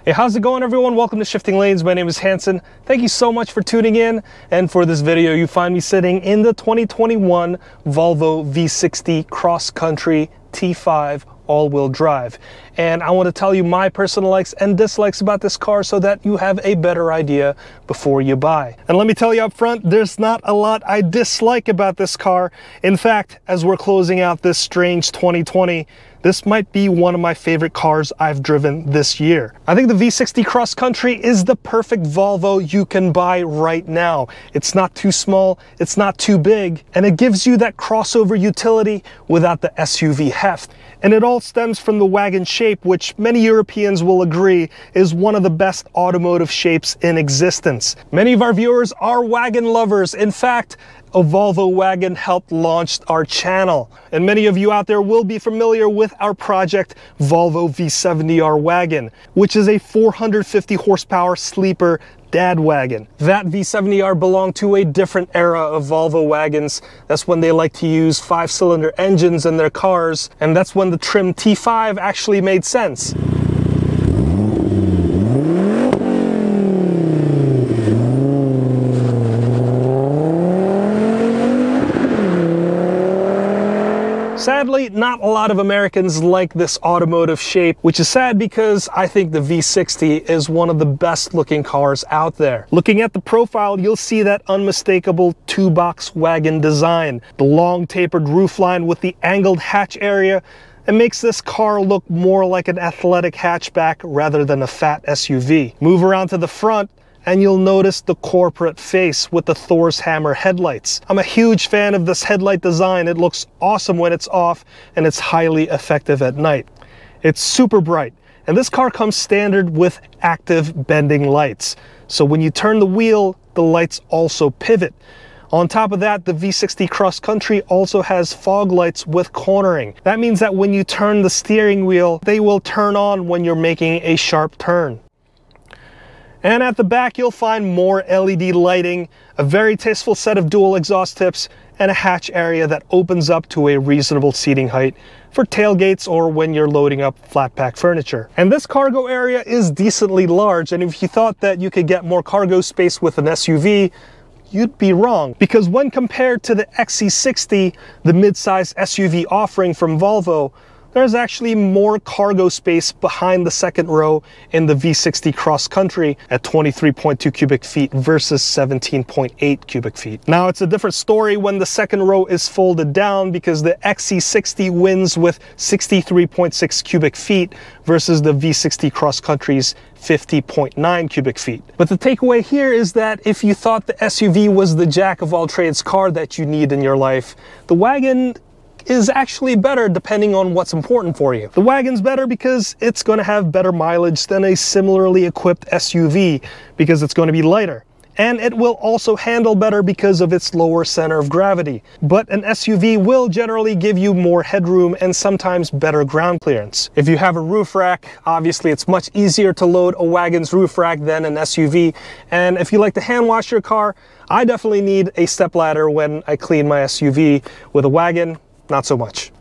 Hey, how's it going, everyone? Welcome to Shifting Lanes. My name is Hanson. Thank you so much for tuning in. And for this video, you find me sitting in the 2021 Volvo V60 Cross Country T5 all-wheel drive. And I want to tell you my personal likes and dislikes about this car so that you have a better idea before you buy. And let me tell you up front, there's not a lot I dislike about this car. In fact, as we're closing out this strange 2020, this might be one of my favorite cars I've driven this year. I think the V60 Cross Country is the perfect Volvo you can buy right now. It's not too small, it's not too big, and it gives you that crossover utility without the SUV heft. And it all stems from the wagon shape, which many Europeans will agree is one of the best automotive shapes in existence. Many of our viewers are wagon lovers. In fact, a Volvo wagon helped launch our channel. And many of you out there will be familiar with our project Volvo V70R wagon, which is a 450 horsepower sleeper dad wagon. That V70R belonged to a different era of Volvo wagons. That's when they like to use 5-cylinder engines in their cars, and that's when the trim T5 actually made sense. Sadly, not a lot of Americans like this automotive shape, which is sad because I think the V60 is one of the best looking cars out there. Looking at the profile, you'll see that unmistakable two-box wagon design. The long tapered roofline with the angled hatch area, it makes this car look more like an athletic hatchback rather than a fat SUV. Move around to the front, and you'll notice the corporate face with the Thor's hammer headlights. I'm a huge fan of this headlight design. It looks awesome when it's off, and it's highly effective at night. It's super bright, and this car comes standard with active bending lights. So when you turn the wheel, the lights also pivot. On top of that, the V60 Cross Country also has fog lights with cornering. That means that when you turn the steering wheel, they will turn on when you're making a sharp turn. And at the back, you'll find more LED lighting, a very tasteful set of dual exhaust tips, and a hatch area that opens up to a reasonable seating height for tailgates or when you're loading up flat pack furniture. And this cargo area is decently large, and if you thought that you could get more cargo space with an SUV, you'd be wrong. Because when compared to the XC60, the midsize SUV offering from Volvo, there's actually more cargo space behind the second row in the V60 Cross Country at 23.2 cubic feet versus 17.8 cubic feet. Now, it's a different story when the second row is folded down because the XC60 wins with 63.6 cubic feet versus the V60 Cross Country's 50.9 cubic feet. But the takeaway here is that if you thought the SUV was the jack of all trades car that you need in your life, the wagon is actually better depending on what's important for you. The wagon's better because it's going to have better mileage than a similarly equipped SUV because it's going to be lighter. And it will also handle better because of its lower center of gravity. But an SUV will generally give you more headroom and sometimes better ground clearance. If you have a roof rack, obviously it's much easier to load a wagon's roof rack than an SUV. And if you like to hand wash your car, I definitely need a stepladder when I clean my SUV. With a wagon, not so much.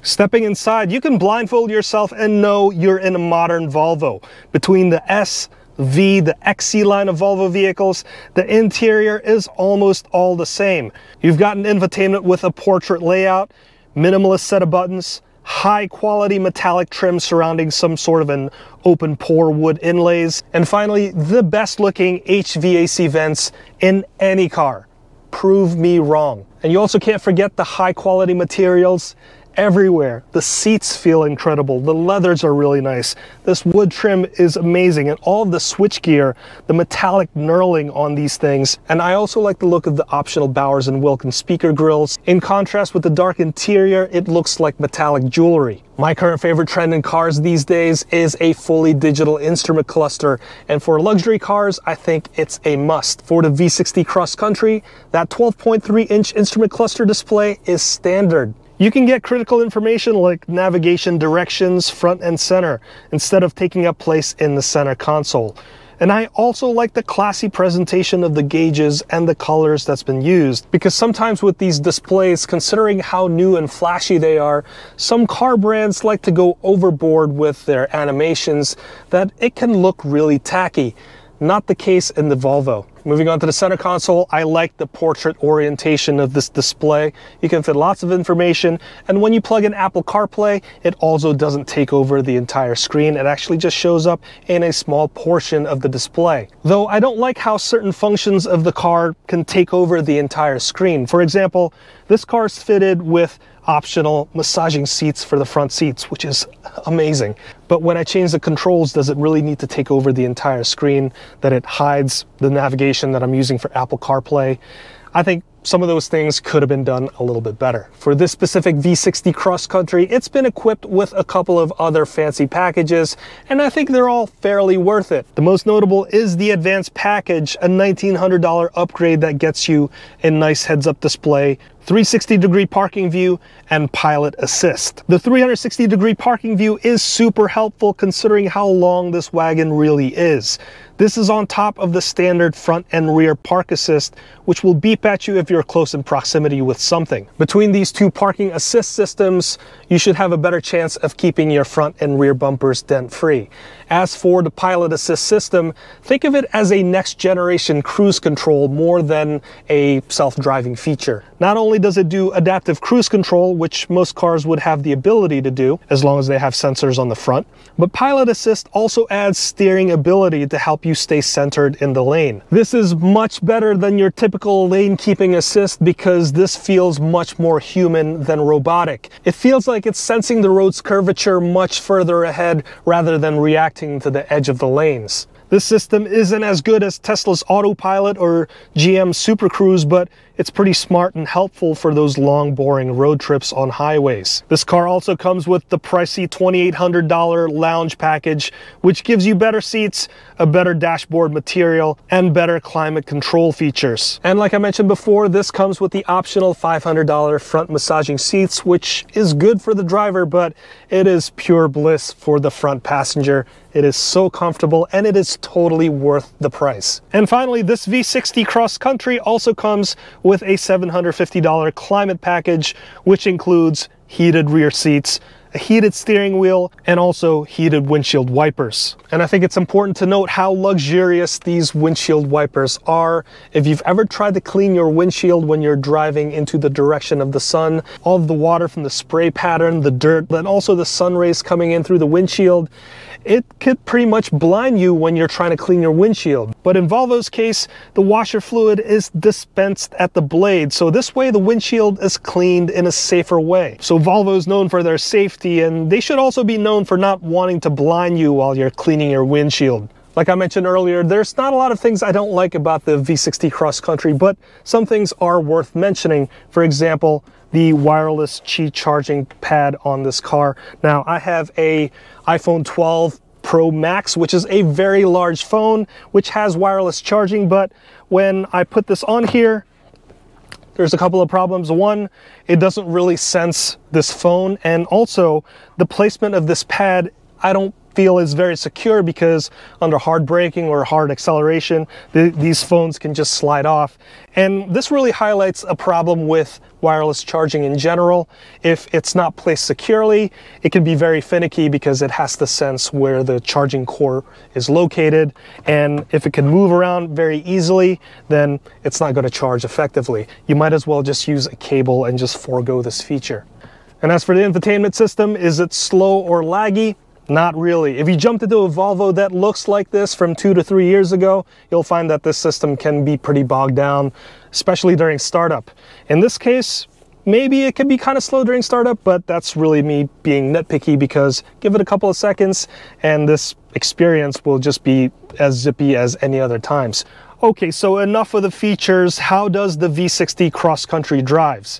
Stepping inside, you can blindfold yourself and know you're in a modern Volvo. Between the S, V, the XC line of Volvo vehicles, the interior is almost all the same. You've got an infotainment with a portrait layout, minimalist set of buttons, high quality metallic trim surrounding some sort of an open pore wood inlays, and finally, the best looking HVAC vents in any car. Prove me wrong. And you also can't forget the high quality materials everywhere. The seats feel incredible. The leathers are really nice. This wood trim is amazing, and all of the switchgear, the metallic knurling on these things. And I also like the look of the optional Bowers & Wilkins speaker grills. In contrast with the dark interior, it looks like metallic jewelry. My current favorite trend in cars these days is a fully digital instrument cluster, and for luxury cars, I think it's a must. For the V60 Cross Country, that 12.3-inch instrument cluster display is standard. You can get critical information like navigation directions front and center instead of taking up place in the center console. And I also like the classy presentation of the gauges and the colors that's been used, because sometimes with these displays, considering how new and flashy they are, some car brands like to go overboard with their animations that it can look really tacky. Not the case in the Volvo. Moving on to the center console, I like the portrait orientation of this display. You can fit lots of information, and when you plug in Apple CarPlay, it also doesn't take over the entire screen. It actually just shows up in a small portion of the display. Though I don't like how certain functions of the car can take over the entire screen. For example, this car is fitted with optional massaging seats for the front seats, which is amazing. But when I change the controls, does it really need to take over the entire screen, that it hides the navigation that I'm using for Apple CarPlay? I think some of those things could have been done a little bit better. For this specific V60 Cross Country, it's been equipped with a couple of other fancy packages, and I think they're all fairly worth it. The most notable is the Advanced Package, a $1,900 upgrade that gets you a nice heads-up display, 360-degree parking view, and pilot assist. The 360-degree parking view is super helpful considering how long this wagon really is. This is on top of the standard front and rear park assist, which will beep at you if you're close in proximity with something. Between these two parking assist systems, you should have a better chance of keeping your front and rear bumpers dent-free. As for the pilot assist system, think of it as a next generation cruise control more than a self-driving feature. Not only does it do adaptive cruise control, which most cars would have the ability to do as long as they have sensors on the front, but pilot assist also adds steering ability to help you stay centered in the lane. This is much better than your typical lane keeping assist because this feels much more human than robotic. It feels like it's sensing the road's curvature much further ahead rather than reacting to the edge of the lanes. This system isn't as good as Tesla's Autopilot or GM's Super Cruise, but it's pretty smart and helpful for those long, boring road trips on highways. This car also comes with the pricey $2,800 lounge package, which gives you better seats, a better dashboard material, and better climate control features. And like I mentioned before, this comes with the optional $500 front massaging seats, which is good for the driver, but it is pure bliss for the front passenger. It is so comfortable, and it is totally worth the price. And finally, this V60 Cross Country also comes with a $750 climate package, which includes heated rear seats, a heated steering wheel, and also heated windshield wipers. And I think it's important to note how luxurious these windshield wipers are. If you've ever tried to clean your windshield when you're driving into the direction of the sun, all of the water from the spray pattern, the dirt, and also the sun rays coming in through the windshield, it could pretty much blind you when you're trying to clean your windshield. But in Volvo's case, the washer fluid is dispensed at the blade, so this way the windshield is cleaned in a safer way. So Volvo's known for their safety, and they should also be known for not wanting to blind you while you're cleaning your windshield. Like I mentioned earlier, there's not a lot of things I don't like about the V60 Cross Country, but some things are worth mentioning. For example, the wireless Qi charging pad on this car. Now, I have a iPhone 12 Pro Max, which is a very large phone, which has wireless charging, but when I put this on here, there's a couple of problems. One, it doesn't really sense this phone, and also the placement of this pad, I don't feel is very secure because under hard braking or hard acceleration, these phones can just slide off. And this really highlights a problem with wireless charging in general. If it's not placed securely, it can be very finicky because it has to sense where the charging cord is located. And if it can move around very easily, then it's not going to charge effectively. You might as well just use a cable and just forego this feature. And as for the infotainment system, is it slow or laggy? Not really. If you jumped into a Volvo that looks like this from 2 to 3 years ago, you'll find that this system can be pretty bogged down, especially during startup. In this case, maybe it can be kind of slow during startup, but that's really me being nitpicky because give it a couple of seconds and this experience will just be as zippy as any other times. Okay, so enough of the features. How does the V60 Cross Country drives?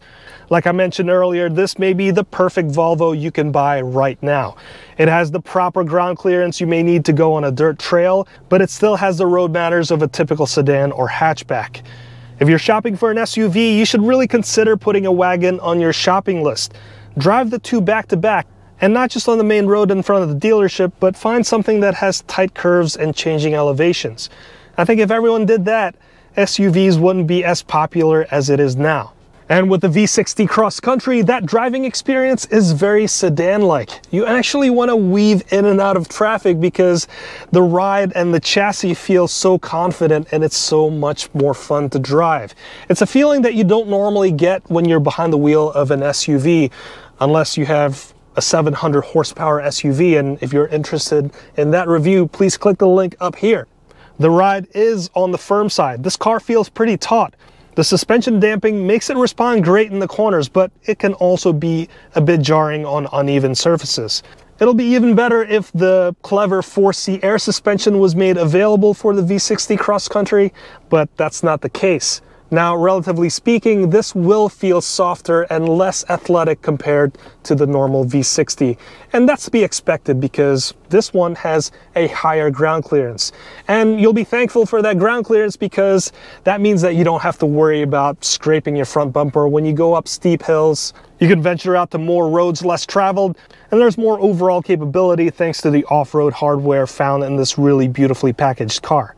Like I mentioned earlier, this may be the perfect Volvo you can buy right now. It has the proper ground clearance you may need to go on a dirt trail, but it still has the road manners of a typical sedan or hatchback. If you're shopping for an SUV, you should really consider putting a wagon on your shopping list. Drive the two back to back. And not just on the main road in front of the dealership, but find something that has tight curves and changing elevations. I think if everyone did that, SUVs wouldn't be as popular as it is now. And with the V60 Cross Country, that driving experience is very sedan-like. You actually want to weave in and out of traffic because the ride and the chassis feel so confident, and it's so much more fun to drive. It's a feeling that you don't normally get when you're behind the wheel of an SUV, unless you have a 700 horsepower SUV. And if you're interested in that review, please click the link up here. The ride is on the firm side. This car feels pretty taut. The suspension damping makes it respond great in the corners, but it can also be a bit jarring on uneven surfaces. It'll be even better if the clever 4C air suspension was made available for the V60 Cross Country, but that's not the case. Now, relatively speaking, this will feel softer and less athletic compared to the normal V60. And that's to be expected because this one has a higher ground clearance. And you'll be thankful for that ground clearance because that means that you don't have to worry about scraping your front bumper when you go up steep hills. You can venture out to more roads less traveled, and there's more overall capability thanks to the off-road hardware found in this really beautifully packaged car.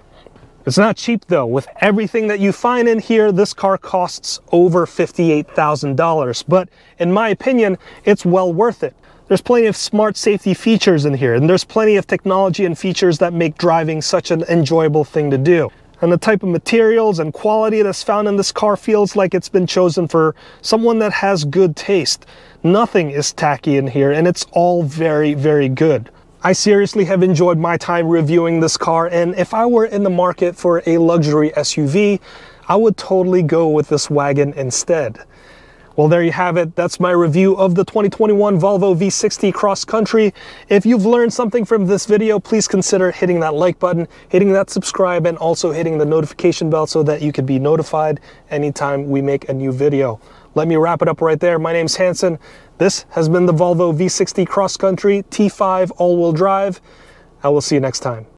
It's not cheap though. With everything that you find in here, this car costs over $58,000, but in my opinion, it's well worth it. There's plenty of smart safety features in here, and there's plenty of technology and features that make driving such an enjoyable thing to do. And the type of materials and quality that's found in this car feels like it's been chosen for someone that has good taste. Nothing is tacky in here, and it's all very, very good. I seriously have enjoyed my time reviewing this car, and if I were in the market for a luxury SUV, I would totally go with this wagon instead. Well, there you have it. That's my review of the 2021 Volvo V60 Cross Country. If you've learned something from this video, please consider hitting that like button, hitting that subscribe, and also hitting the notification bell so that you can be notified anytime we make a new video. Let me wrap it up right there. My name's Hanson. This has been the Volvo V60 Cross Country T5 all-wheel drive. I will see you next time.